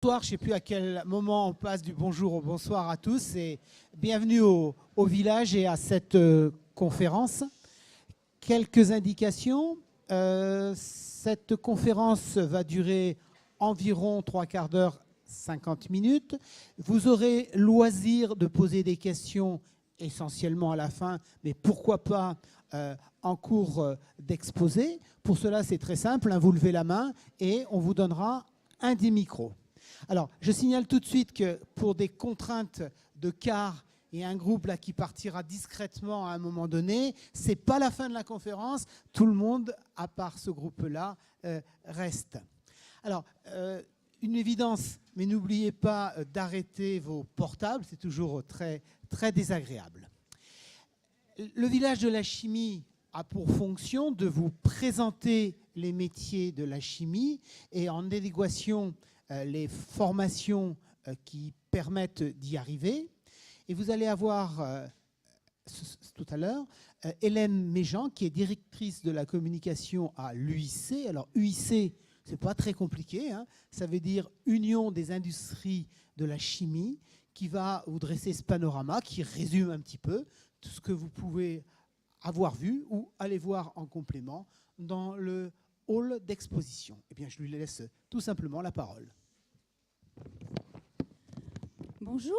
Bonsoir, je ne sais plus à quel moment on passe du bonjour au bonsoir à tous et bienvenue au village et à cette conférence. Quelques indications. Cette conférence va durer environ 3/4 d'heure, 50 minutes. Vous aurez loisir de poser des questions essentiellement à la fin, mais pourquoi pas en cours d'exposé. Pour cela, c'est très simple, hein, vous levez la main et on vous donnera un des micros. Alors, je signale tout de suite que pour des contraintes de quart et un groupe là qui partira discrètement à un moment donné, ce n'est pas la fin de la conférence. Tout le monde, à part ce groupe-là, reste. Alors, une évidence, mais n'oubliez pas d'arrêter vos portables, c'est toujours très, très désagréable. Le village de la chimie a pour fonction de vous présenter les métiers de la chimie et en adéquation les formations qui permettent d'y arriver. Et vous allez avoir tout à l'heure Hélène Méjean, qui est directrice de la communication à l'UIC. Alors UIC, ce n'est pas très compliqué, hein. Ça veut dire Union des industries de la chimie, qui va vous dresser ce panorama, qui résume un petit peu tout ce que vous pouvez avoir vu ou aller voir en complément dans le hall d'exposition. Eh bien, je lui laisse tout simplement la parole. Bonjour.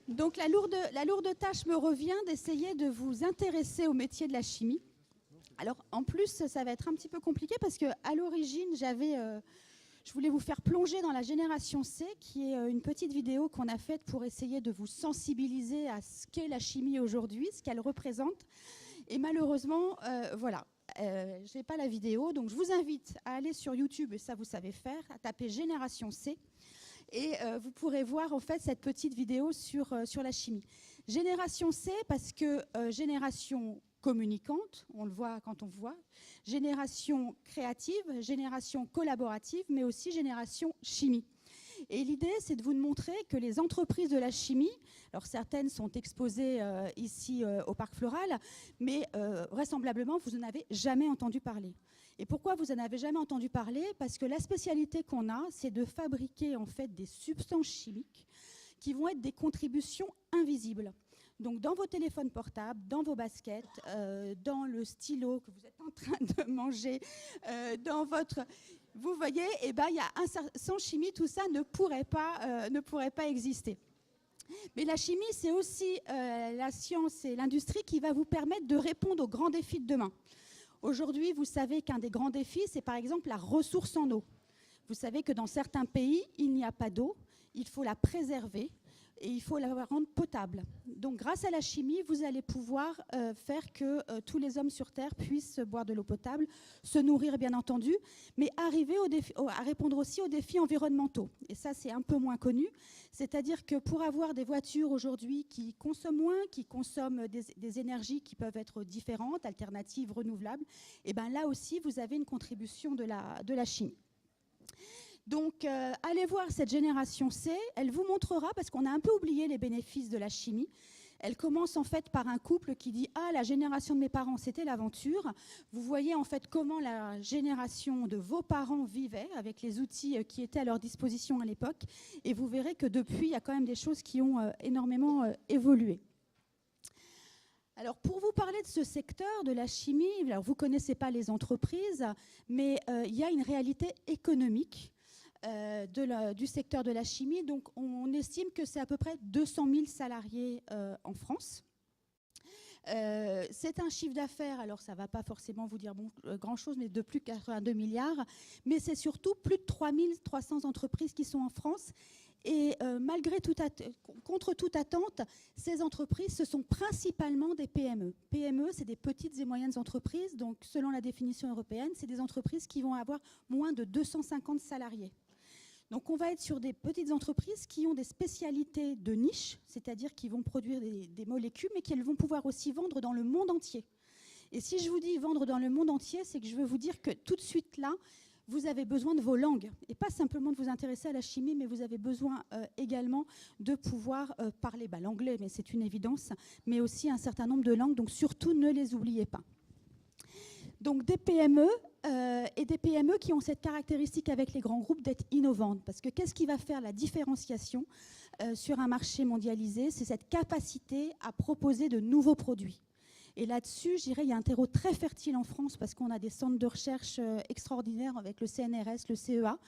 Donc la lourde tâche me revient d'essayer de vous intéresser au métier de la chimie. Alors en plus, ça va être un petit peu compliqué parce qu'à l'origine, je voulais vous faire plonger dans la génération C, qui est une petite vidéo qu'on a faite pour essayer de vous sensibiliser à ce qu'est la chimie aujourd'hui, ce qu'elle représente. Et malheureusement, voilà. Je n'ai pas la vidéo, donc je vous invite à aller sur YouTube, et ça vous savez faire, à taper Génération C, et vous pourrez voir en fait cette petite vidéo sur la chimie. Génération C, parce que génération communicante, on le voit quand on voit, génération créative, génération collaborative, mais aussi génération chimie. Et l'idée, c'est de vous montrer que les entreprises de la chimie, alors certaines sont exposées ici au Parc Floral, mais vraisemblablement, vous n'en avez jamais entendu parler. Et pourquoi vous n'en avez jamais entendu parler? Parce que la spécialité qu'on a, c'est de fabriquer en fait des substances chimiques qui vont être des contributions invisibles. Donc dans vos téléphones portables, dans vos baskets, dans le stylo que vous êtes en train de manger, dans votre... Vous voyez, eh ben, sans chimie, tout ça ne pourrait pas exister. Mais la chimie, c'est aussi la science et l'industrie qui va vous permettre de répondre aux grands défis de demain. Aujourd'hui, vous savez qu'un des grands défis, c'est par exemple la ressource en eau. Vous savez que dans certains pays, il n'y a pas d'eau, il faut la préserver et il faut la rendre potable. Donc grâce à la chimie, vous allez pouvoir faire que tous les hommes sur Terre puissent boire de l'eau potable, se nourrir bien entendu, mais arriver à répondre aussi aux défis environnementaux. Et ça, c'est un peu moins connu. C'est-à-dire que pour avoir des voitures aujourd'hui qui consomment moins, qui consomment des énergies qui peuvent être différentes, alternatives, renouvelables, et ben là aussi, vous avez une contribution de la chimie. Donc, allez voir cette génération C, elle vous montrera, parce qu'on a un peu oublié les bénéfices de la chimie. Elle commence en fait par un couple qui dit « Ah, la génération de mes parents, c'était l'aventure ». Vous voyez en fait comment la génération de vos parents vivait avec les outils qui étaient à leur disposition à l'époque. Et vous verrez que depuis, il y a quand même des choses qui ont énormément évolué. Alors, pour vous parler de ce secteur de la chimie, alors vous ne connaissez pas les entreprises, mais il y a une réalité économique du secteur de la chimie. Donc, on estime que c'est à peu près 200 000 salariés en France. C'est un chiffre d'affaires, alors ça ne va pas forcément vous dire grand-chose, mais de plus de 82 milliards. Mais c'est surtout plus de 3 300 entreprises qui sont en France. Et contre toute attente, ces entreprises, ce sont principalement des PME. PME, c'est des petites et moyennes entreprises. Donc, selon la définition européenne, c'est des entreprises qui vont avoir moins de 250 salariés. Donc on va être sur des petites entreprises qui ont des spécialités de niche, c'est-à-dire qui vont produire des molécules, mais qu'elles vont pouvoir aussi vendre dans le monde entier. Et si je vous dis vendre dans le monde entier, c'est que je veux vous dire que tout de suite là, vous avez besoin de vos langues. Et pas simplement de vous intéresser à la chimie, mais vous avez besoin également de pouvoir parler l'anglais, mais c'est une évidence, mais aussi un certain nombre de langues, donc surtout ne les oubliez pas. Donc des PME et des PME qui ont cette caractéristique avec les grands groupes d'être innovantes. Parce que qu'est-ce qui va faire la différenciation sur un marché mondialisé? C'est cette capacité à proposer de nouveaux produits. Et là-dessus, je dirais, il y a un terreau très fertile en France parce qu'on a des centres de recherche extraordinaires avec le CNRS, le CEA.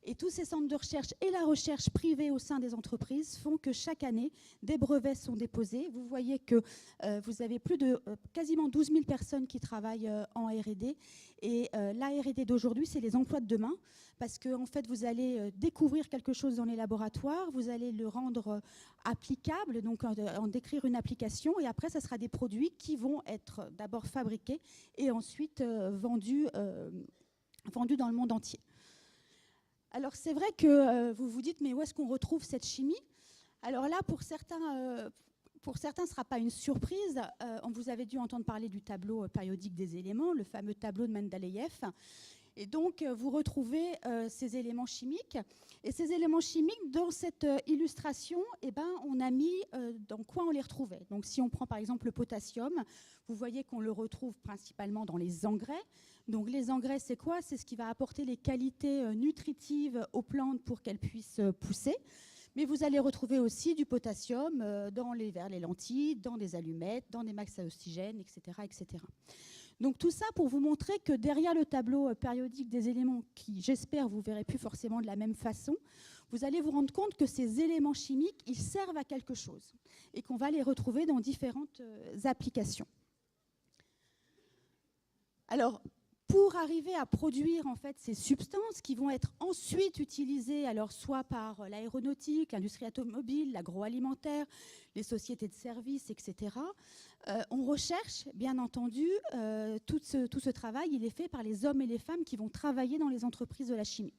Et tous ces centres de recherche et la recherche privée au sein des entreprises font que chaque année, des brevets sont déposés. Vous voyez que vous avez plus de quasiment 12 000 personnes qui travaillent en R&D. Et la R&D d'aujourd'hui, c'est les emplois de demain. Parce que en fait, vous allez découvrir quelque chose dans les laboratoires, vous allez le rendre applicable, donc en décrire une application. Et après, ça sera des produits qui vont être d'abord fabriqués et ensuite vendus dans le monde entier. Alors c'est vrai que vous vous dites, mais où est-ce qu'on retrouve cette chimie? Alors là, pour certains, ce ne sera pas une surprise. On vous avait dû entendre parler du tableau périodique des éléments, le fameux tableau de Mendeleïev. Et donc, vous retrouvez ces éléments chimiques. Et ces éléments chimiques, dans cette illustration, eh ben, on a mis dans quoi on les retrouvait. Donc, si on prend par exemple le potassium, vous voyez qu'on le retrouve principalement dans les engrais. Donc les engrais, c'est quoi? C'est ce qui va apporter les qualités nutritives aux plantes pour qu'elles puissent pousser. Mais vous allez retrouver aussi du potassium dans les verres, les lentilles, dans des allumettes, dans des masques à oxygène, etc., etc. Donc tout ça pour vous montrer que derrière le tableau périodique des éléments, qui j'espère vous verrez plus forcément de la même façon, vous allez vous rendre compte que ces éléments chimiques, ils servent à quelque chose et qu'on va les retrouver dans différentes applications. Alors, pour arriver à produire en fait ces substances qui vont être ensuite utilisées, alors soit par l'aéronautique, l'industrie automobile, l'agroalimentaire, les sociétés de services, etc. On recherche, bien entendu, tout ce travail, il est fait par les hommes et les femmes qui vont travailler dans les entreprises de la chimie.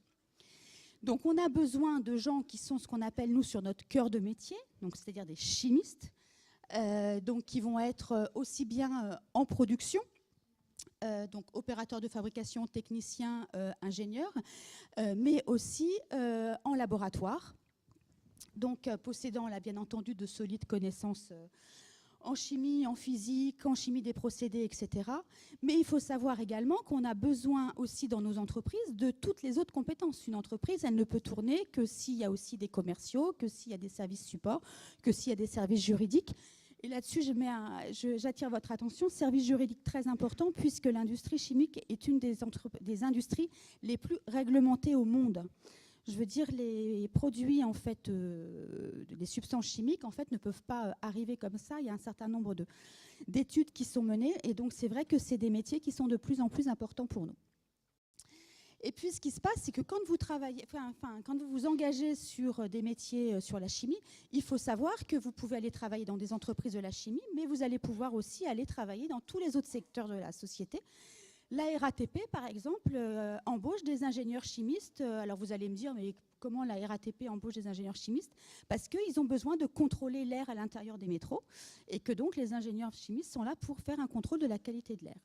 Donc on a besoin de gens qui sont ce qu'on appelle nous sur notre cœur de métier, donc c'est-à-dire des chimistes, donc qui vont être aussi bien en production. Donc opérateurs de fabrication, techniciens, ingénieurs, mais aussi en laboratoire. Donc possédant là, bien entendu de solides connaissances en chimie, en physique, en chimie des procédés, etc. Mais il faut savoir également qu'on a besoin aussi dans nos entreprises de toutes les autres compétences. Une entreprise, elle ne peut tourner que s'il y a aussi des commerciaux, que s'il y a des services supports, que s'il y a des services juridiques. Et là-dessus, j'attire votre attention, service juridique très important, puisque l'industrie chimique est une des industries les plus réglementées au monde. Je veux dire, les produits, en fait, les substances chimiques, en fait, ne peuvent pas arriver comme ça. Il y a un certain nombre d'études qui sont menées, et donc c'est vrai que c'est des métiers qui sont de plus en plus importants pour nous. Et puis, ce qui se passe, c'est que quand vous travaillez, quand vous vous engagez sur des métiers sur la chimie, il faut savoir que vous pouvez aller travailler dans des entreprises de la chimie, mais vous allez pouvoir aussi aller travailler dans tous les autres secteurs de la société. La RATP, par exemple, embauche des ingénieurs chimistes. Alors, vous allez me dire, mais comment la RATP embauche des ingénieurs chimistes? Parce qu'ils ont besoin de contrôler l'air à l'intérieur des métros et que donc les ingénieurs chimistes sont là pour faire un contrôle de la qualité de l'air.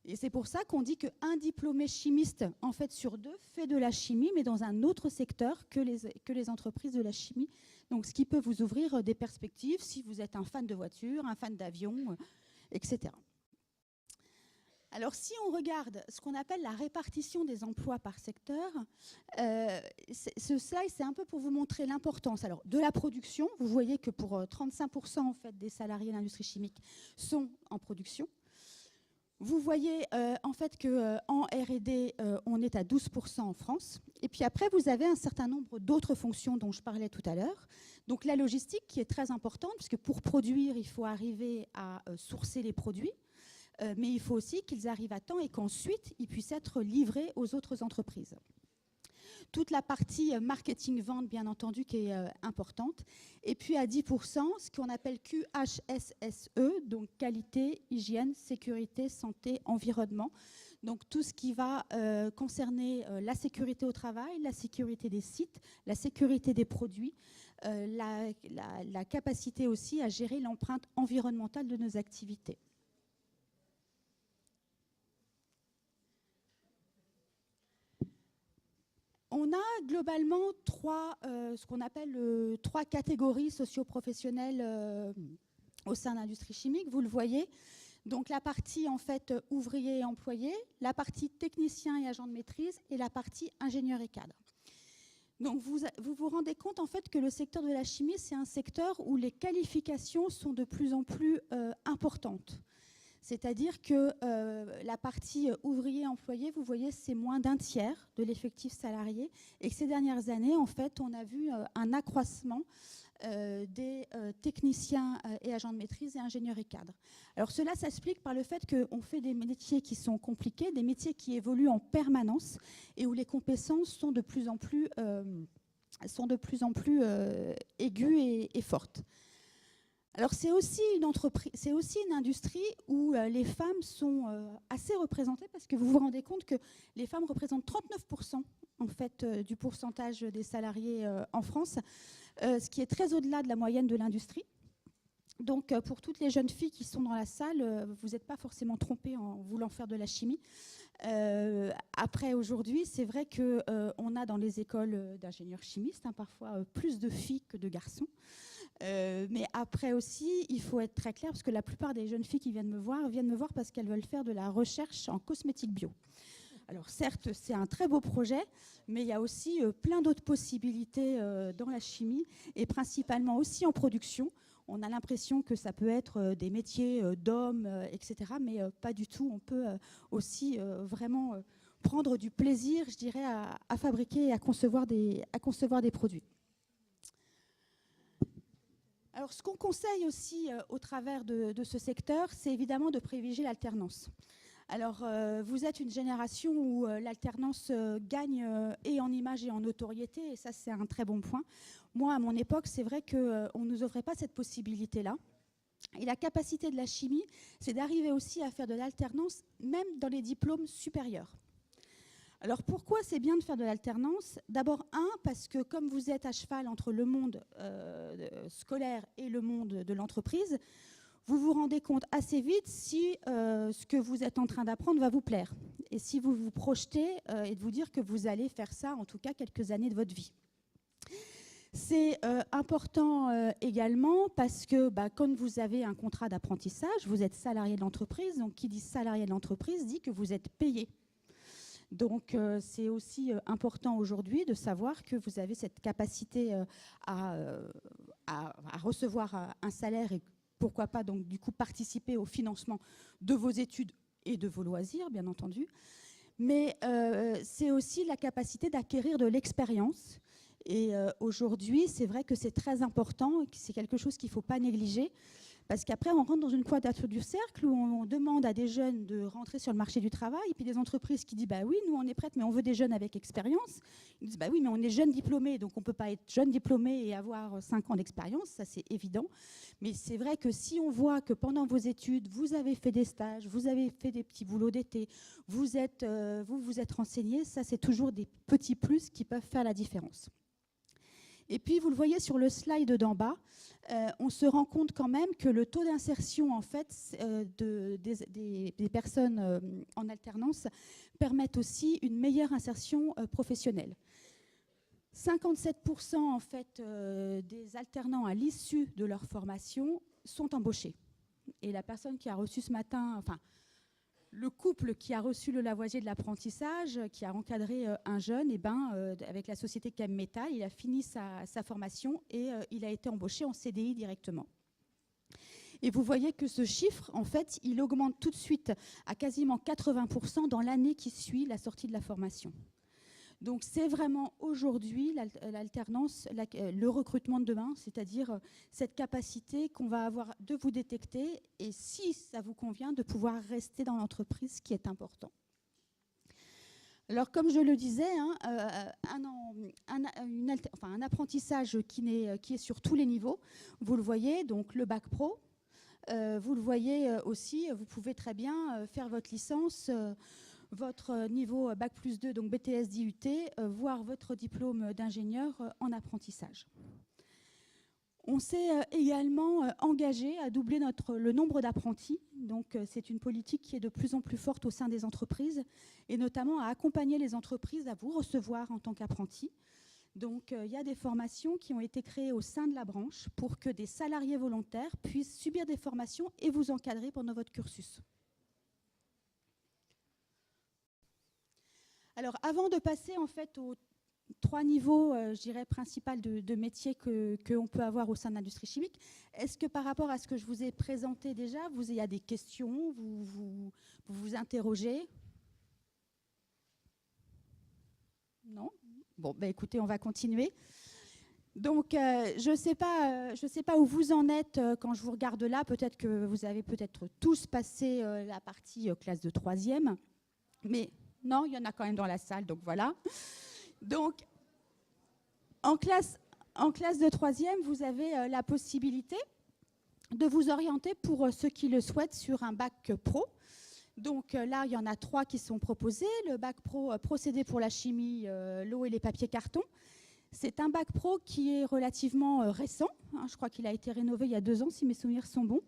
Et c'est pour ça qu'on dit qu'un diplômé chimiste, en fait, sur deux, fait de la chimie, mais dans un autre secteur que les entreprises de la chimie. Donc, ce qui peut vous ouvrir des perspectives si vous êtes un fan de voiture, un fan d'avion, etc. Alors, si on regarde ce qu'on appelle la répartition des emplois par secteur, ce slide, c'est un peu pour vous montrer l'importance de la production. Vous voyez que pour 35% en fait, des salariés de l'industrie chimique sont en production. Vous voyez en fait qu'en R&D, on est à 12% en France. Et puis après, vous avez un certain nombre d'autres fonctions dont je parlais tout à l'heure. Donc la logistique qui est très importante, puisque pour produire, il faut arriver à sourcer les produits. Mais il faut aussi qu'ils arrivent à temps et qu'ensuite, ils puissent être livrés aux autres entreprises. Toute la partie marketing-vente, bien entendu, qui est importante. Et puis à 10%, ce qu'on appelle QHSSE, donc qualité, hygiène, sécurité, santé, environnement. Donc tout ce qui va concerner la sécurité au travail, la sécurité des sites, la sécurité des produits, la capacité aussi à gérer l'empreinte environnementale de nos activités. On a globalement ce qu'on appelle trois catégories socio-professionnelles au sein de l'industrie chimique, vous le voyez. Donc la partie en fait ouvrier et employé, la partie technicien et agent de maîtrise et la partie ingénieur et cadre. Donc vous vous rendez compte en fait que le secteur de la chimie, c'est un secteur où les qualifications sont de plus en plus importantes. C'est-à-dire que la partie ouvrier-employé, vous voyez, c'est moins d'un tiers de l'effectif salarié. Et que ces dernières années, en fait, on a vu un accroissement des techniciens et agents de maîtrise et ingénieurs et cadres. Alors cela s'explique par le fait qu'on fait des métiers qui sont compliqués, des métiers qui évoluent en permanence et où les compétences sont de plus en plus, aiguës et fortes. Alors c'est aussi une entreprise, c'est aussi une industrie où les femmes sont assez représentées parce que vous vous rendez compte que les femmes représentent 39% en fait du pourcentage des salariés en France, ce qui est très au-delà de la moyenne de l'industrie. Donc pour toutes les jeunes filles qui sont dans la salle, vous n'êtes pas forcément trompées en voulant faire de la chimie. Après aujourd'hui, c'est vrai qu'on a dans les écoles d'ingénieurs chimistes parfois plus de filles que de garçons. Mais après aussi, il faut être très clair parce que la plupart des jeunes filles qui viennent me voir parce qu'elles veulent faire de la recherche en cosmétique bio. Alors certes, c'est un très beau projet, mais il y a aussi plein d'autres possibilités dans la chimie et principalement aussi en production. On a l'impression que ça peut être des métiers d'hommes, etc., mais pas du tout. On peut aussi vraiment prendre du plaisir, je dirais, à fabriquer et à concevoir des produits. Alors, ce qu'on conseille aussi au travers de ce secteur, c'est évidemment de privilégier l'alternance. Alors, vous êtes une génération où l'alternance gagne et en image et en notoriété, et ça, c'est un très bon point. Moi, à mon époque, c'est vrai qu'on ne nous offrait pas cette possibilité-là. Et la capacité de la chimie, c'est d'arriver aussi à faire de l'alternance, même dans les diplômes supérieurs. Alors pourquoi c'est bien de faire de l'alternance? D'abord, parce que comme vous êtes à cheval entre le monde scolaire et le monde de l'entreprise, vous vous rendez compte assez vite si ce que vous êtes en train d'apprendre va vous plaire. Et si vous vous projetez et de vous dire que vous allez faire ça, en tout cas, quelques années de votre vie. C'est important également parce que quand vous avez un contrat d'apprentissage, vous êtes salarié de l'entreprise. Donc, qui dit salarié de l'entreprise dit que vous êtes payé. Donc, c'est aussi important aujourd'hui de savoir que vous avez cette capacité à recevoir un salaire et pourquoi pas, donc, du coup, participer au financement de vos études et de vos loisirs, bien entendu. Mais c'est aussi la capacité d'acquérir de l'expérience. Et aujourd'hui, c'est vrai que c'est très important et que c'est quelque chose qu'il ne faut pas négliger. Parce qu'après, on rentre dans une quadrature du cercle où on demande à des jeunes de rentrer sur le marché du travail, et puis des entreprises qui disent « bah oui, nous on est prêtes, mais on veut des jeunes avec expérience ». Ils disent « bah oui, mais on est jeunes diplômés, donc on ne peut pas être jeune diplômé et avoir 5 ans d'expérience », ça c'est évident. Mais c'est vrai que si on voit que pendant vos études, vous avez fait des stages, vous avez fait des petits boulots d'été, vous êtes renseigné, ça c'est toujours des petits plus qui peuvent faire la différence. Et puis, vous le voyez sur le slide d'en bas, on se rend compte quand même que le taux d'insertion en fait, des personnes en alternance permettent aussi une meilleure insertion professionnelle. 57% en fait, des alternants à l'issue de leur formation sont embauchés. Et la personne qui a reçu ce matin, enfin, le couple qui a reçu le Lavoisier de l'apprentissage, qui a encadré un jeune, avec la société Chemmetal, il a fini sa formation et il a été embauché en CDI directement. Et vous voyez que ce chiffre, en fait, il augmente tout de suite à quasiment 80% dans l'année qui suit la sortie de la formation. Donc c'est vraiment aujourd'hui l'alternance, le recrutement de demain, c'est-à-dire cette capacité qu'on va avoir de vous détecter et si ça vous convient, de pouvoir rester dans l'entreprise, ce qui est important. Alors comme je le disais, un apprentissage qui est sur tous les niveaux, vous le voyez, donc le bac pro, vous le voyez aussi, vous pouvez très bien faire votre licence, votre niveau Bac+2, donc BTS DUT, voire votre diplôme d'ingénieur en apprentissage. On s'est également engagé à doubler le nombre d'apprentis. Donc, c'est une politique qui est de plus en plus forte au sein des entreprises et notamment à accompagner les entreprises à vous recevoir en tant qu'apprentis. Donc, il y a des formations qui ont été créées au sein de la branche pour que des salariés volontaires puissent subir des formations et vous encadrer pendant votre cursus. Alors, avant de passer en fait aux 3 niveaux, je dirais, principaux de métiers qu'on peut avoir au sein de l'industrie chimique, est-ce que par rapport à ce que je vous ai présenté déjà, il y a des questions, vous interrogez? Non? Bon, ben écoutez, on va continuer. Donc, je ne sais pas où vous en êtes quand je vous regarde là. Peut-être que vous avez peut-être tous passé la partie classe de 3e. Mais non, il y en a quand même dans la salle, donc voilà. Donc, en classe de 3e, vous avez la possibilité de vous orienter pour ceux qui le souhaitent sur un bac pro. Donc là, il y en a 3 qui sont proposés. Le bac pro procédé pour la chimie, l'eau et les papiers cartons. C'est un bac pro qui est relativement récent. Je crois qu'il a été rénové il y a 2 ans, si mes souvenirs sont bons.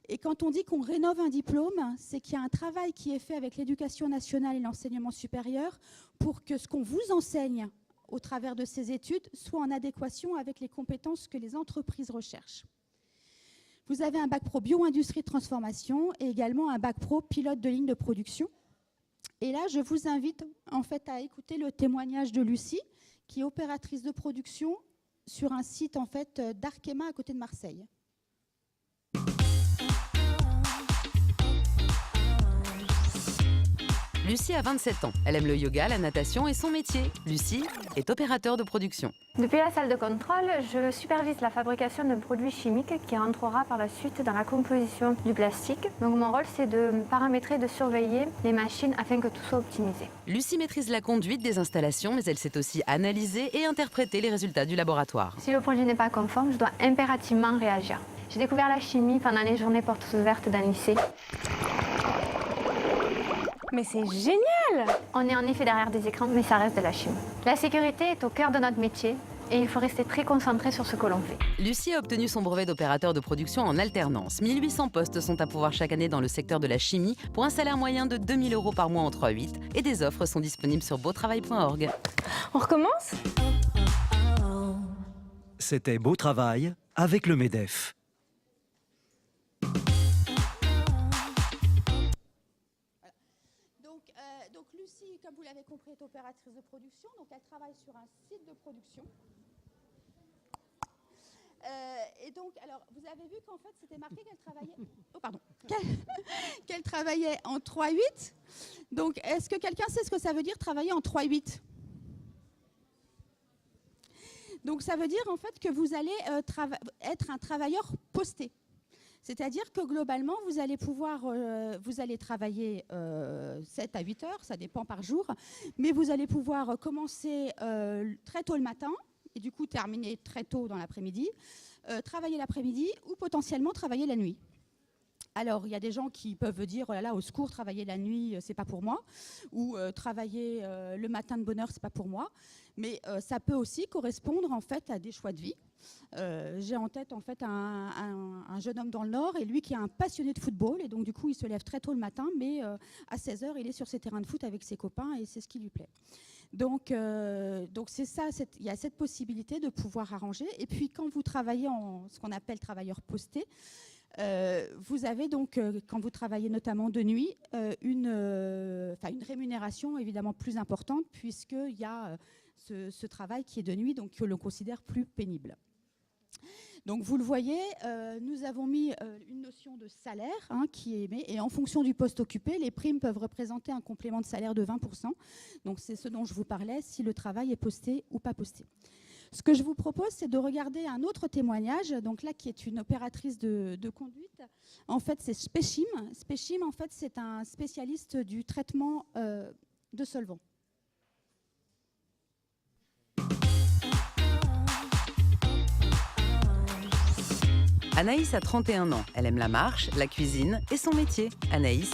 Et quand on dit qu'on rénove un diplôme, c'est qu'il y a un travail qui est fait avec l'éducation nationale et l'enseignement supérieur pour que ce qu'on vous enseigne au travers de ces études soit en adéquation avec les compétences que les entreprises recherchent. Vous avez un bac pro bio-industrie de transformation et également un bac pro pilote de ligne de production. Et là, je vous invite en fait à écouter le témoignage de Lucie, qui est opératrice de production sur un site en fait d'Arkema à côté de Marseille. Lucie a 27 ans. Elle aime le yoga, la natation et son métier. Lucie est opérateur de production. Depuis la salle de contrôle, je supervise la fabrication de produits chimiques qui entrera par la suite dans la composition du plastique. Donc mon rôle, c'est de paramétrer et de surveiller les machines afin que tout soit optimisé. Lucie maîtrise la conduite des installations, mais elle sait aussi analyser et interpréter les résultats du laboratoire. Si le produit n'est pas conforme, je dois impérativement réagir. J'ai découvert la chimie pendant les journées portes ouvertes d'un lycée. Mais c'est génial! On est en effet derrière des écrans, mais ça reste de la chimie. La sécurité est au cœur de notre métier et il faut rester très concentré sur ce que l'on fait. Lucie a obtenu son brevet d'opérateur de production en alternance. 1800 postes sont à pourvoir chaque année dans le secteur de la chimie pour un salaire moyen de 2 000 € par mois en 3/8 et des offres sont disponibles sur beautravail.org. On recommence? C'était Beau Travail avec le MEDEF. Donc Lucie, comme vous l'avez compris, est opératrice de production. Donc elle travaille sur un site de production. Et donc, alors, vous avez vu qu'en fait, c'était marqué qu'elle travaillait... Oh, pardon. Qu'elle travaillait en 3/8. Donc, est-ce que quelqu'un sait ce que ça veut dire travailler en 3/8? Donc, ça veut dire en fait que vous allez être un travailleur posté. C'est-à-dire que globalement, vous allez travailler 7 à 8 heures, ça dépend par jour, mais vous allez pouvoir commencer très tôt le matin et du coup terminer très tôt dans l'après-midi, travailler l'après-midi ou potentiellement travailler la nuit. Alors, il y a des gens qui peuvent dire oh là là, au secours, travailler la nuit, c'est pas pour moi, ou travailler le matin de bonne heure, c'est pas pour moi. Mais ça peut aussi correspondre en fait à des choix de vie. J'ai en tête en fait un jeune homme dans le Nord et lui qui est un passionné de football et donc du coup il se lève très tôt le matin, mais à 16h il est sur ses terrains de foot avec ses copains et c'est ce qui lui plaît. Donc c'est ça, il y a cette possibilité de pouvoir arranger. Et puis quand vous travaillez en ce qu'on appelle travailleur posté, vous avez donc, quand vous travaillez notamment de nuit, une rémunération évidemment plus importante puisqu'il y a ce travail qui est de nuit, donc que l'on considère plus pénible. Donc vous le voyez, nous avons mis une notion de salaire qui est émet, et en fonction du poste occupé, les primes peuvent représenter un complément de salaire de 20%. Donc c'est ce dont je vous parlais, si le travail est posté ou pas posté. Ce que je vous propose, c'est de regarder un autre témoignage, donc là qui est une opératrice de conduite. En fait, c'est Spechim. Spechim, en fait, c'est un spécialiste du traitement de solvants. Anaïs a 31 ans. Elle aime la marche, la cuisine et son métier. Anaïs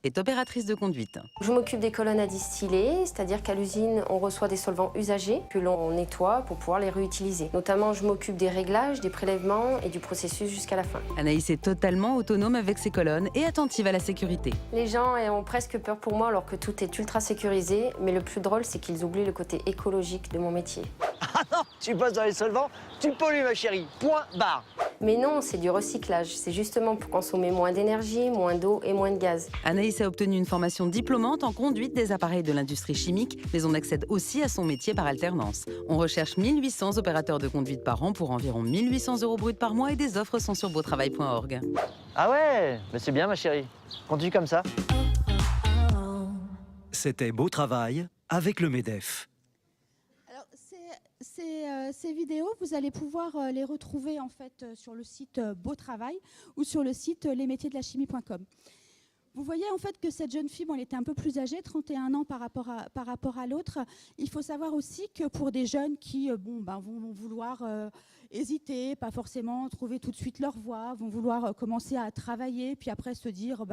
est opératrice de conduite. Je m'occupe des colonnes à distiller, c'est-à-dire qu'à l'usine, on reçoit des solvants usagés que l'on nettoie pour pouvoir les réutiliser. Notamment, je m'occupe des réglages, des prélèvements et du processus jusqu'à la fin. Anaïs est totalement autonome avec ses colonnes et attentive à la sécurité. Les gens ont presque peur pour moi alors que tout est ultra sécurisé, mais le plus drôle, c'est qu'ils oublient le côté écologique de mon métier. Ah non, tu bosses dans les solvants, tu pollues ma chérie. Point barre. Mais non, c'est du recyclage. C'est justement pour consommer moins d'énergie, moins d'eau et moins de gaz. Anaïs a obtenu une formation diplômante en conduite des appareils de l'industrie chimique, mais on accède aussi à son métier par alternance. On recherche 1800 opérateurs de conduite par an pour environ 1800 € bruts par mois et des offres sont sur beautravail.org. Ah ouais, mais c'est bien ma chérie. Continue comme ça. C'était Beau Travail avec le MEDEF. Alors, ces vidéos, vous allez pouvoir les retrouver en fait sur le site Beau Travail ou sur le site lesmétiersdelachimie.com. Vous voyez en fait que cette jeune fille, bon, elle était un peu plus âgée, 31 ans par rapport à l'autre. Il faut savoir aussi que pour des jeunes qui vont vouloir hésiter, pas forcément trouver tout de suite leur voie, vont vouloir commencer à travailler, puis après se dire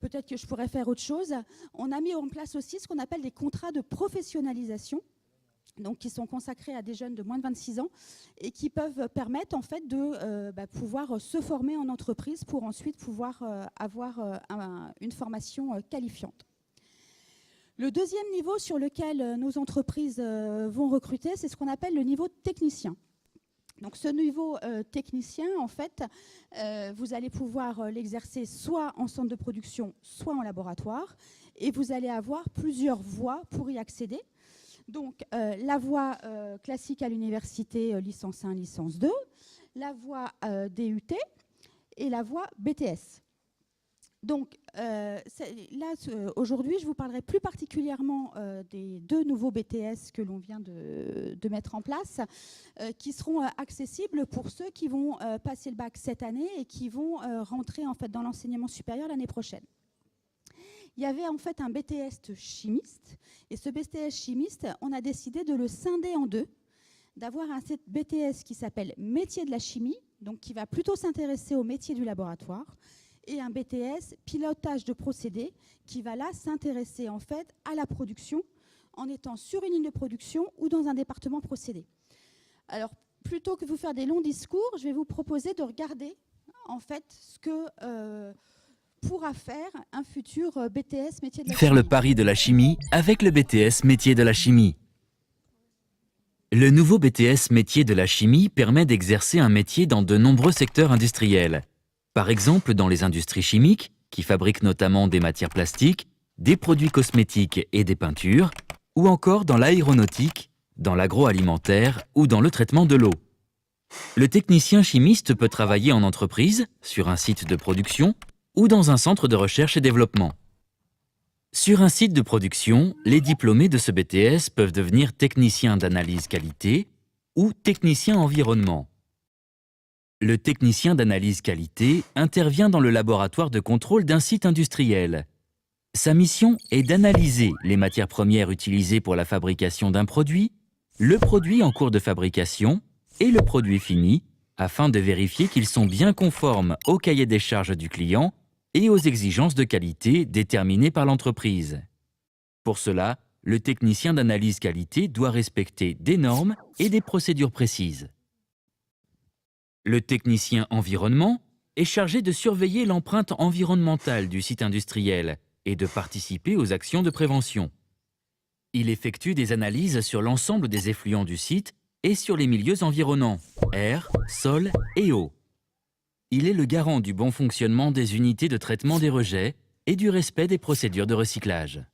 peut-être que je pourrais faire autre chose. On a mis en place aussi ce qu'on appelle des contrats de professionnalisation, donc qui sont consacrés à des jeunes de moins de 26 ans et qui peuvent permettre en fait de pouvoir se former en entreprise pour ensuite pouvoir avoir une formation qualifiante. Le deuxième niveau sur lequel nos entreprises vont recruter, c'est ce qu'on appelle le niveau technicien. Donc ce niveau technicien, en fait, vous allez pouvoir l'exercer soit en centre de production, soit en laboratoire, et vous allez avoir plusieurs voies pour y accéder. Donc la voie classique à l'université, licence 1, licence 2, la voie DUT et la voie BTS. Donc là, aujourd'hui, je vous parlerai plus particulièrement des 2 nouveaux BTS que l'on vient de mettre en place, qui seront accessibles pour ceux qui vont passer le bac cette année et qui vont rentrer en fait dans l'enseignement supérieur l'année prochaine. Il y avait en fait un BTS chimiste, et ce BTS chimiste, on a décidé de le scinder en 2, d'avoir un BTS qui s'appelle métier de la chimie, donc qui va plutôt s'intéresser au métier du laboratoire, et un BTS pilotage de procédés qui va là s'intéresser en fait à la production en étant sur une ligne de production ou dans un département procédé. Alors plutôt que de vous faire des longs discours, je vais vous proposer de regarder en fait ce que pourra faire un futur BTS métier de la chimie. Faire le pari de la chimie avec le BTS métier de la chimie. Le nouveau BTS métier de la chimie permet d'exercer un métier dans de nombreux secteurs industriels. Par exemple, dans les industries chimiques, qui fabriquent notamment des matières plastiques, des produits cosmétiques et des peintures, ou encore dans l'aéronautique, dans l'agroalimentaire ou dans le traitement de l'eau. Le technicien chimiste peut travailler en entreprise, sur un site de production, ou dans un centre de recherche et développement. Sur un site de production, les diplômés de ce BTS peuvent devenir technicien d'analyse qualité ou technicien environnement. Le technicien d'analyse qualité intervient dans le laboratoire de contrôle d'un site industriel. Sa mission est d'analyser les matières premières utilisées pour la fabrication d'un produit, le produit en cours de fabrication et le produit fini, afin de vérifier qu'ils sont bien conformes au cahier des charges du client et aux exigences de qualité déterminées par l'entreprise. Pour cela, le technicien d'analyse qualité doit respecter des normes et des procédures précises. Le technicien environnement est chargé de surveiller l'empreinte environnementale du site industriel et de participer aux actions de prévention. Il effectue des analyses sur l'ensemble des effluents du site et sur les milieux environnants, air, sol et eau. Il est le garant du bon fonctionnement des unités de traitement des rejets et du respect des procédures de recyclage.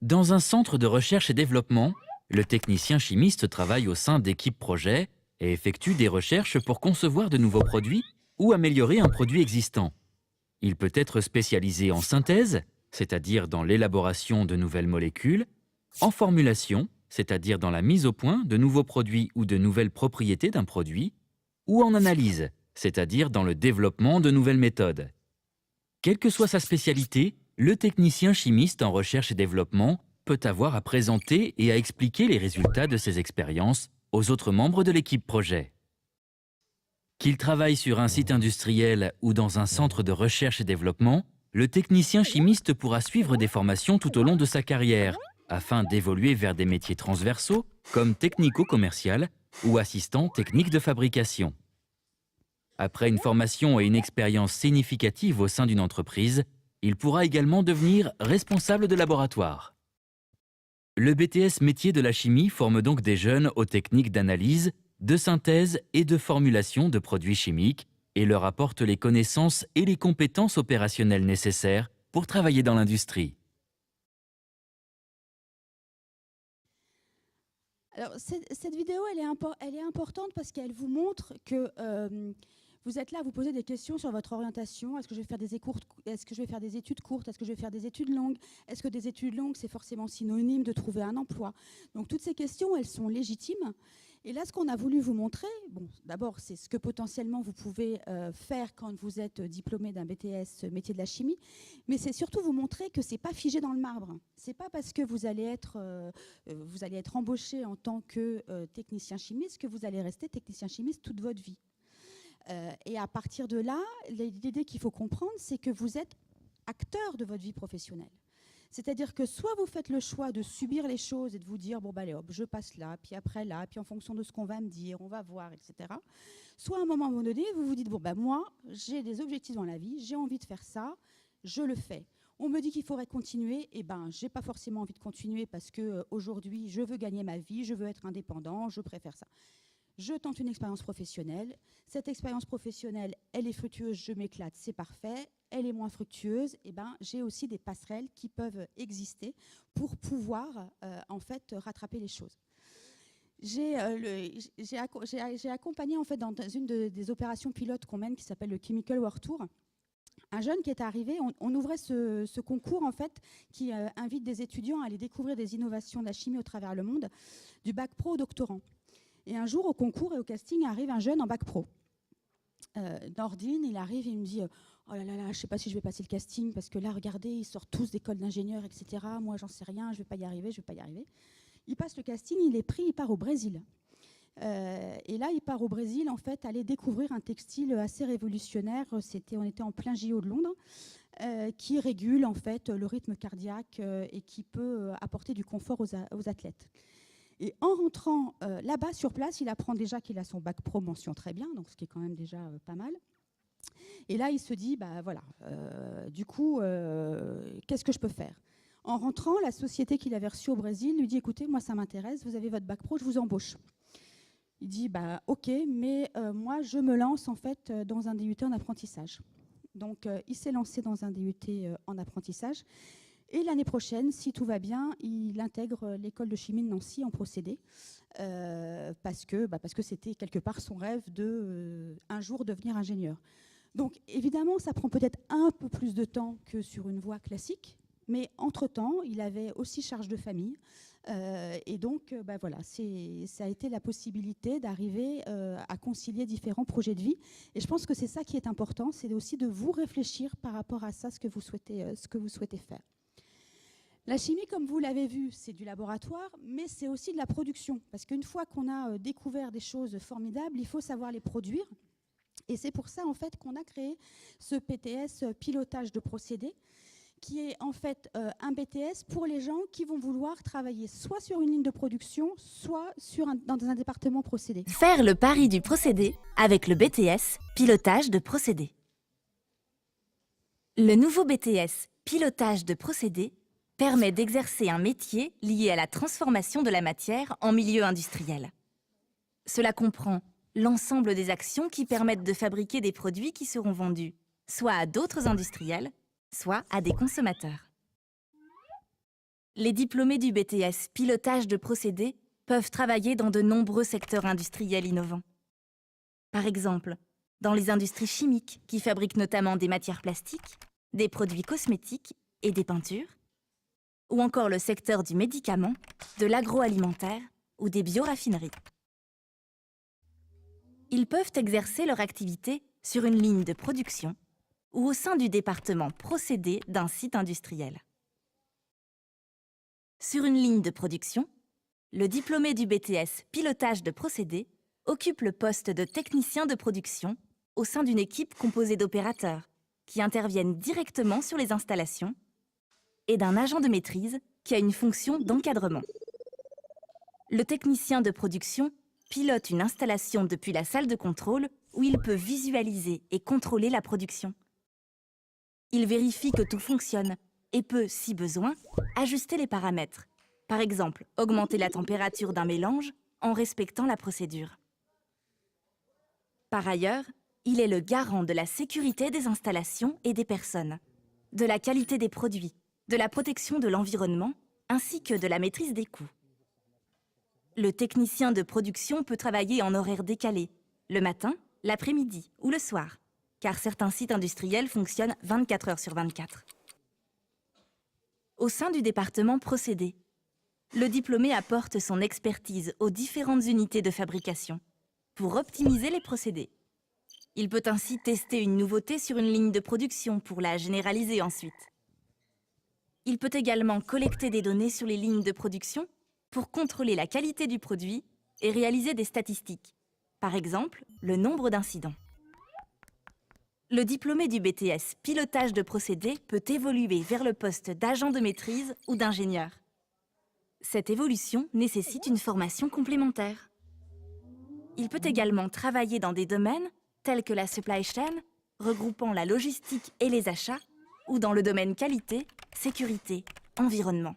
Dans un centre de recherche et développement, le technicien chimiste travaille au sein d'équipes projets et effectue des recherches pour concevoir de nouveaux produits ou améliorer un produit existant. Il peut être spécialisé en synthèse, c'est-à-dire dans l'élaboration de nouvelles molécules, en formulation, c'est-à-dire dans la mise au point de nouveaux produits ou de nouvelles propriétés d'un produit, ou en analyse, c'est-à-dire dans le développement de nouvelles méthodes. Quelle que soit sa spécialité, le technicien chimiste en recherche et développement peut avoir à présenter et à expliquer les résultats de ses expériences aux autres membres de l'équipe projet. Qu'il travaille sur un site industriel ou dans un centre de recherche et développement, le technicien chimiste pourra suivre des formations tout au long de sa carrière, afin d'évoluer vers des métiers transversaux comme technico-commercial ou assistant technique de fabrication. Après une formation et une expérience significative au sein d'une entreprise, il pourra également devenir responsable de laboratoire. Le BTS métier de la chimie forme donc des jeunes aux techniques d'analyse, de synthèse et de formulation de produits chimiques et leur apporte les connaissances et les compétences opérationnelles nécessaires pour travailler dans l'industrie. Alors, cette vidéo, elle est importante parce qu'elle vous montre que vous êtes là, vous posez des questions sur votre orientation. Est-ce que je vais faire des études courtes? Est-ce que je vais faire des études courtes? Est-ce que je vais faire des études longues? Est-ce que des études longues, c'est forcément synonyme de trouver un emploi? Donc, toutes ces questions, elles sont légitimes. Et là, ce qu'on a voulu vous montrer, bon, d'abord, c'est ce que potentiellement vous pouvez faire quand vous êtes diplômé d'un BTS métier de la chimie, mais c'est surtout vous montrer que c'est pas figé dans le marbre. C'est pas parce que vous allez être embauché en tant que technicien chimiste que vous allez rester technicien chimiste toute votre vie. Et à partir de là, l'idée qu'il faut comprendre, c'est que vous êtes acteur de votre vie professionnelle. C'est-à-dire que soit vous faites le choix de subir les choses et de vous dire, bon, bah, allez, hop, je passe là, puis après là, puis en fonction de ce qu'on va me dire, on va voir, etc. Soit à un moment donné, vous vous dites, bon, bah, moi, j'ai des objectifs dans la vie, j'ai envie de faire ça, je le fais. On me dit qu'il faudrait continuer, et ben, j'ai pas forcément envie de continuer parce que aujourd'hui, je veux gagner ma vie, je veux être indépendant, je préfère ça. Je tente une expérience professionnelle. Cette expérience professionnelle, elle est fructueuse, je m'éclate, c'est parfait. Elle est moins fructueuse, et ben, j'ai aussi des passerelles qui peuvent exister pour pouvoir en fait rattraper les choses. J'ai accompagné en fait dans une des opérations pilotes qu'on mène qui s'appelle le Chemical World Tour. Un jeune qui est arrivé, on ouvrait ce concours en fait qui invite des étudiants à aller découvrir des innovations de la chimie au travers le monde, du bac pro au doctorant. Et un jour, au concours et au casting, arrive un jeune en bac pro. Nordine, il arrive et il me dit « Oh là là, je ne sais pas si je vais passer le casting, parce que là, regardez, ils sortent tous d'école d'ingénieurs, etc. Moi, j'en sais rien, je ne vais pas y arriver, je ne vais pas y arriver. » Il passe le casting, il est pris, il part au Brésil. Et là, il part au Brésil, en fait, aller découvrir un textile assez révolutionnaire. On était en plein JO de Londres, qui régule, en fait, le rythme cardiaque et qui peut apporter du confort aux athlètes. Et en rentrant là-bas, sur place, il apprend déjà qu'il a son bac pro mention très bien, donc ce qui est quand même déjà pas mal. Et là, il se dit, bah voilà, du coup, qu'est-ce que je peux faire? En rentrant, la société qu'il avait reçue au Brésil lui dit, écoutez, moi ça m'intéresse, vous avez votre bac pro, je vous embauche. Il dit, bah ok, mais moi je me lance en fait dans un DUT en apprentissage. Donc il s'est lancé dans un DUT en apprentissage. Et l'année prochaine, si tout va bien, il intègre l'école de chimie de Nancy en procédé, parce que c'était quelque part son rêve de un jour devenir ingénieur. Donc évidemment, ça prend peut-être un peu plus de temps que sur une voie classique, mais entre-temps, il avait aussi charge de famille. Et donc, voilà, ça a été la possibilité d'arriver à concilier différents projets de vie. Et je pense que c'est ça qui est important, c'est aussi de vous réfléchir par rapport à ça, ce que vous souhaitez faire. La chimie, comme vous l'avez vu, c'est du laboratoire, mais c'est aussi de la production. Parce qu'une fois qu'on a découvert des choses formidables, il faut savoir les produire. Et c'est pour ça, en fait, qu'on a créé ce BTS pilotage de procédés, qui est en fait un BTS pour les gens qui vont vouloir travailler soit sur une ligne de production, soit dans un département procédé. Faire le pari du procédé avec le BTS pilotage de procédés. Le nouveau BTS pilotage de procédés permet d'exercer un métier lié à la transformation de la matière en milieu industriel. Cela comprend l'ensemble des actions qui permettent de fabriquer des produits qui seront vendus soit à d'autres industriels, soit à des consommateurs. Les diplômés du BTS pilotage de procédés peuvent travailler dans de nombreux secteurs industriels innovants. Par exemple, dans les industries chimiques qui fabriquent notamment des matières plastiques, des produits cosmétiques et des peintures, ou encore le secteur du médicament, de l'agroalimentaire ou des bioraffineries. Ils peuvent exercer leur activité sur une ligne de production ou au sein du département procédé d'un site industriel. Sur une ligne de production, le diplômé du BTS pilotage de procédés occupe le poste de technicien de production au sein d'une équipe composée d'opérateurs qui interviennent directement sur les installations et d'un agent de maîtrise qui a une fonction d'encadrement. Le technicien de production pilote une installation depuis la salle de contrôle où il peut visualiser et contrôler la production. Il vérifie que tout fonctionne et peut, si besoin, ajuster les paramètres, Par exemple, augmenter la température d'un mélange en respectant la procédure. Par ailleurs, il est le garant de la sécurité des installations et des personnes, de la qualité des produits, de la protection de l'environnement, ainsi que de la maîtrise des coûts. Le technicien de production peut travailler en horaire décalé, le matin, l'après-midi ou le soir, car certains sites industriels fonctionnent 24 heures sur 24. Au sein du département procédés, le diplômé apporte son expertise aux différentes unités de fabrication pour optimiser les procédés. Il peut ainsi tester une nouveauté sur une ligne de production pour la généraliser ensuite. Il peut également collecter des données sur les lignes de production pour contrôler la qualité du produit et réaliser des statistiques, par exemple le nombre d'incidents. Le diplômé du BTS Pilotage de procédés peut évoluer vers le poste d'agent de maîtrise ou d'ingénieur. Cette évolution nécessite une formation complémentaire. Il peut également travailler dans des domaines tels que la supply chain, regroupant la logistique et les achats, ou dans le domaine qualité, sécurité, environnement.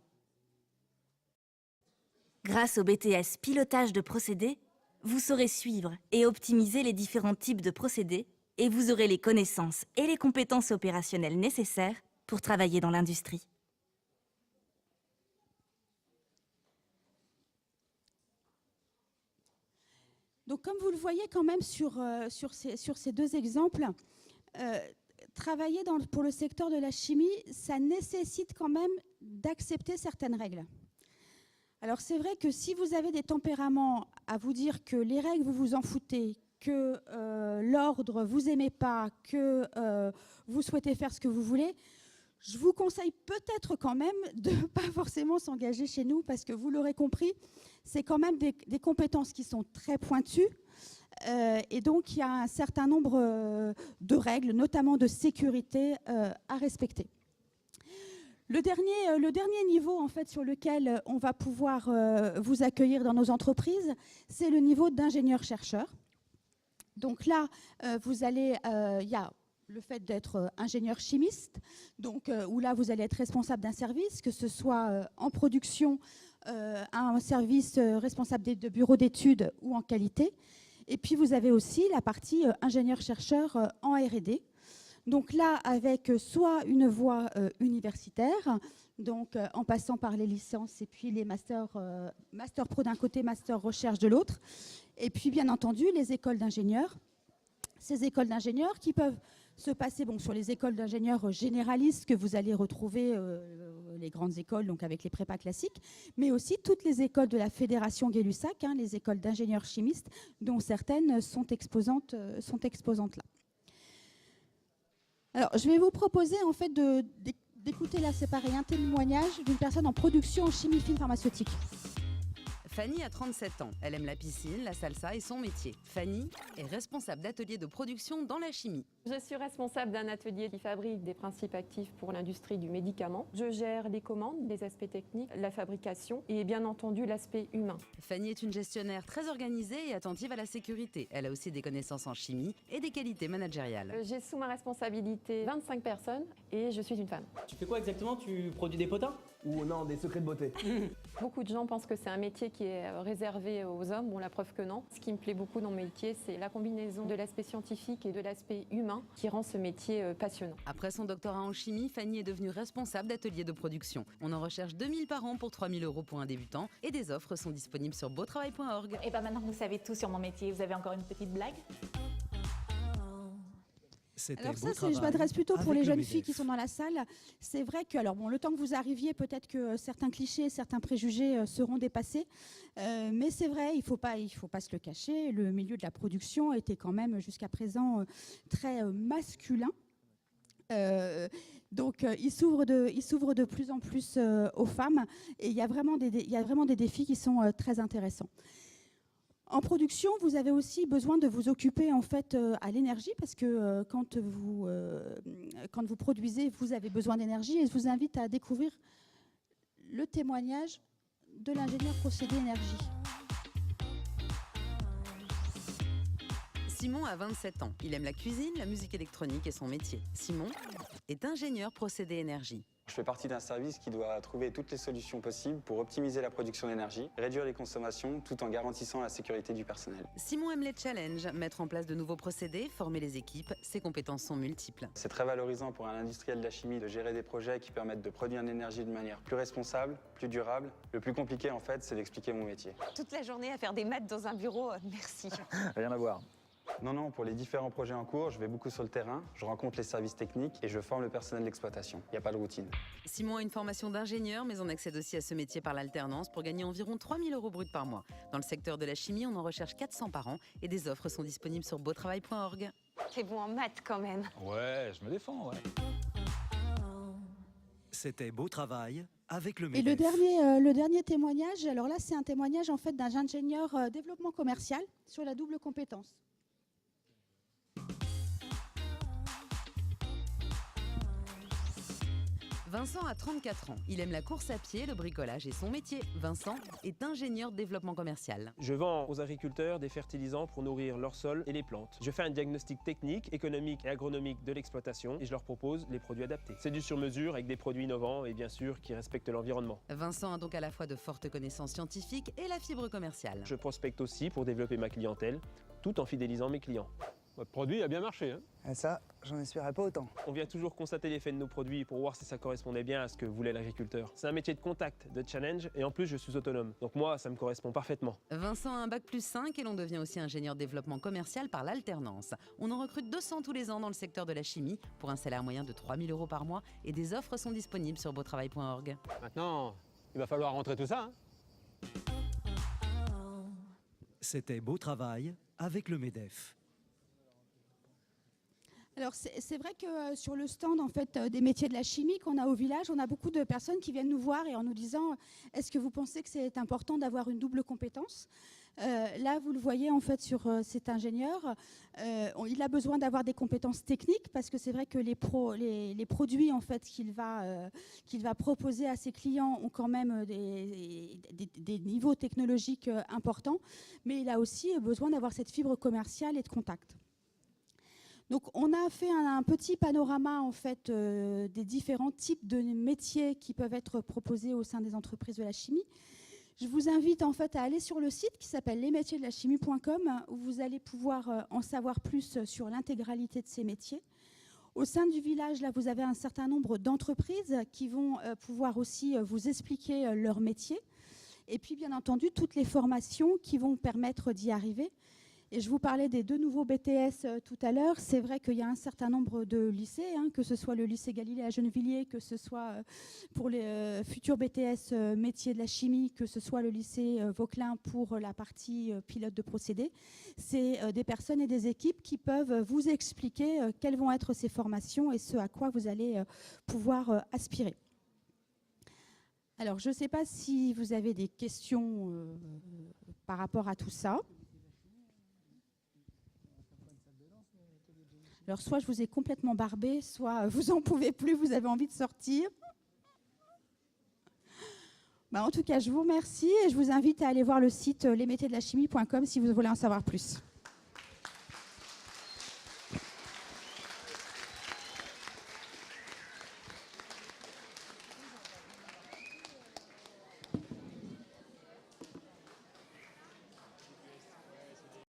Grâce au BTS Pilotage de procédés, vous saurez suivre et optimiser les différents types de procédés et vous aurez les connaissances et les compétences opérationnelles nécessaires pour travailler dans l'industrie. Donc, comme vous le voyez quand même sur ces deux exemples, travailler pour le secteur de la chimie, ça nécessite quand même d'accepter certaines règles. Alors, c'est vrai que si vous avez des tempéraments à vous dire que les règles, vous vous en foutez, que l'ordre, vous aimez pas, que vous souhaitez faire ce que vous voulez, je vous conseille peut-être quand même de ne pas forcément s'engager chez nous parce que vous l'aurez compris, c'est quand même des compétences qui sont très pointues et donc il y a un certain nombre de règles, notamment de sécurité, à respecter. Le dernier niveau en fait, sur lequel on va pouvoir vous accueillir dans nos entreprises, c'est le niveau d'ingénieur-chercheur. Donc là, il y a le fait d'être ingénieur chimiste, donc, où là, vous allez être responsable d'un service, que ce soit en production, un service responsable de bureau d'études ou en qualité. Et puis, vous avez aussi la partie ingénieur-chercheur en R&D. Donc là, avec soit une voie universitaire, donc en passant par les licences et puis les master pro d'un côté, master recherche de l'autre. Et puis, bien entendu, les écoles d'ingénieurs. Ces écoles d'ingénieurs qui peuvent se passer sur les écoles d'ingénieurs généralistes que vous allez retrouver, les grandes écoles, donc avec les prépas classiques, mais aussi toutes les écoles de la Fédération Gay-Lussac, les écoles d'ingénieurs chimistes, dont certaines sont exposantes là. Alors, je vais vous proposer en fait d'écouter là, c'est pareil, un témoignage d'une personne en production en chimie fine pharmaceutique. Fanny a 37 ans. Elle aime la piscine, la salsa et son métier. Fanny est responsable d'atelier de production dans la chimie. Je suis responsable d'un atelier qui fabrique des principes actifs pour l'industrie du médicament. Je gère les commandes, les aspects techniques, la fabrication et bien entendu l'aspect humain. Fanny est une gestionnaire très organisée et attentive à la sécurité. Elle a aussi des connaissances en chimie et des qualités managériales. J'ai sous ma responsabilité 25 personnes et je suis une femme. Tu fais quoi exactement? Tu produis des potins? Ou non, des secrets de beauté? Beaucoup de gens pensent que c'est un métier qui est réservé aux hommes. Bon, la preuve que non. Ce qui me plaît beaucoup dans mon métier, c'est la combinaison de l'aspect scientifique et de l'aspect humain qui rend ce métier passionnant. Après son doctorat en chimie, Fanny est devenue responsable d'atelier de production. On en recherche 2000 par an pour 3000 € pour un débutant et des offres sont disponibles sur beautravail.org. Et maintenant que vous savez tout sur mon métier, vous avez encore une petite blague? Alors ça, je m'adresse plutôt pour les jeunes filles qui sont dans la salle. C'est vrai que, le temps que vous arriviez, peut-être que certains clichés, certains préjugés seront dépassés. Mais c'est vrai, il faut pas se le cacher. Le milieu de la production était quand même jusqu'à présent très masculin. Donc, il s'ouvre de plus en plus aux femmes. Et il y a vraiment des défis qui sont très intéressants. En production, vous avez aussi besoin de vous occuper en fait à l'énergie parce que quand vous produisez, vous avez besoin d'énergie et je vous invite à découvrir le témoignage de l'ingénieur procédé énergie. Simon a 27 ans. Il aime la cuisine, la musique électronique et son métier. Simon est ingénieur procédé énergie. Je fais partie d'un service qui doit trouver toutes les solutions possibles pour optimiser la production d'énergie, réduire les consommations tout en garantissant la sécurité du personnel. Simon aime les challenges, mettre en place de nouveaux procédés, former les équipes, ses compétences sont multiples. C'est très valorisant pour un industriel de la chimie de gérer des projets qui permettent de produire de l'énergie de manière plus responsable, plus durable. Le plus compliqué en fait, c'est d'expliquer mon métier. Toute la journée à faire des maths dans un bureau, merci. Rien à voir. Non, pour les différents projets en cours, je vais beaucoup sur le terrain, je rencontre les services techniques et je forme le personnel d'exploitation. Il n'y a pas de routine. Simon a une formation d'ingénieur, mais on accède aussi à ce métier par l'alternance pour gagner environ 3 000 € brut par mois. Dans le secteur de la chimie, on en recherche 400 par an et des offres sont disponibles sur beautravail.org. T'es bon en maths quand même. Ouais, je me défends, ouais. C'était Beau Travail avec le Et MEDEF. le dernier témoignage, alors là, c'est un témoignage en fait d'un ingénieur développement commercial sur la double compétence. Vincent a 34 ans. Il aime la course à pied, le bricolage et son métier. Vincent est ingénieur développement commercial. Je vends aux agriculteurs des fertilisants pour nourrir leur sol et les plantes. Je fais un diagnostic technique, économique et agronomique de l'exploitation et je leur propose les produits adaptés. C'est du sur-mesure avec des produits innovants et bien sûr qui respectent l'environnement. Vincent a donc à la fois de fortes connaissances scientifiques et la fibre commerciale. Je prospecte aussi pour développer ma clientèle tout en fidélisant mes clients. Votre produit a bien marché, hein? Et ça, j'en espérais pas autant. On vient toujours constater l'effet de nos produits pour voir si ça correspondait bien à ce que voulait l'agriculteur. C'est un métier de contact, de challenge, et en plus je suis autonome. Donc moi, ça me correspond parfaitement. Vincent a un bac+5 et l'on devient aussi ingénieur développement commercial par l'alternance. On en recrute 200 tous les ans dans le secteur de la chimie pour un salaire moyen de 3 000 € par mois et des offres sont disponibles sur beautravail.org. Maintenant, il va falloir rentrer tout ça, hein? C'était Beau Travail avec le MEDEF. Alors c'est vrai que sur le stand en fait des métiers de la chimie qu'on a au village, on a beaucoup de personnes qui viennent nous voir et en nous disant est-ce que vous pensez que c'est important d'avoir une double compétence? Là, vous le voyez en fait sur cet ingénieur, il a besoin d'avoir des compétences techniques parce que c'est vrai que les produits en fait qu'il va proposer à ses clients ont quand même des niveaux technologiques importants, mais il a aussi besoin d'avoir cette fibre commerciale et de contact. Donc, on a fait un petit panorama en fait des différents types de métiers qui peuvent être proposés au sein des entreprises de la chimie. Je vous invite en fait à aller sur le site qui s'appelle lesmétiersdelachimie.com où vous allez pouvoir en savoir plus sur l'intégralité de ces métiers. Au sein du village, là, vous avez un certain nombre d'entreprises qui vont pouvoir aussi vous expliquer leur métier. Et puis, bien entendu, toutes les formations qui vont permettre d'y arriver. Et je vous parlais des 2 nouveaux BTS tout à l'heure. C'est vrai qu'il y a un certain nombre de lycées, que ce soit le lycée Galilée à Gennevilliers, que ce soit pour les futurs BTS métiers de la chimie, que ce soit le lycée Vauquelin pour la partie pilote de procédés. C'est des personnes et des équipes qui peuvent vous expliquer quelles vont être ces formations et ce à quoi vous allez pouvoir aspirer. Alors, je ne sais pas si vous avez des questions par rapport à tout ça. Alors, soit je vous ai complètement barbé, soit vous en pouvez plus, vous avez envie de sortir. En tout cas, je vous remercie et je vous invite à aller voir le site lesmétiersdelachimie.com si vous voulez en savoir plus.